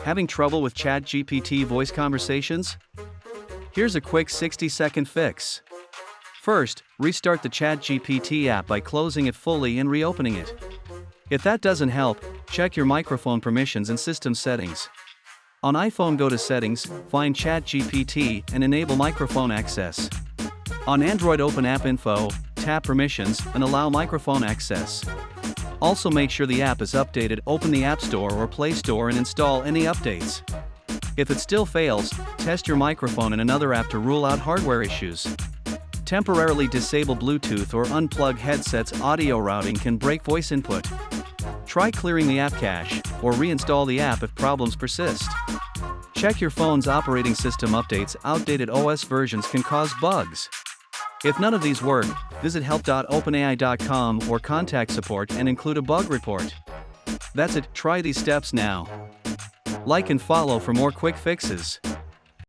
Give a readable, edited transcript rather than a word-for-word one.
Having trouble with ChatGPT Voice Conversations? Here's a quick 60-second fix. First, restart the ChatGPT app by closing it fully and reopening it. If that doesn't help, check your microphone permissions and system settings. On iPhone, go to Settings, find ChatGPT, and enable microphone access. On Android, open App Info, tap Permissions, and allow microphone access. Also, make sure the app is updated. Open the App Store or Play Store and install any updates. If it still fails, test your microphone in another app to rule out hardware issues. Temporarily disable Bluetooth or unplug headsets. Audio routing can break voice input. Try clearing the app cache, or reinstall the app if problems persist. Check your phone's operating system updates. Outdated OS versions can cause bugs. If none of these work, visit help.openai.com or contact support and include a bug report. That's it, try these steps now. Like and follow for more quick fixes.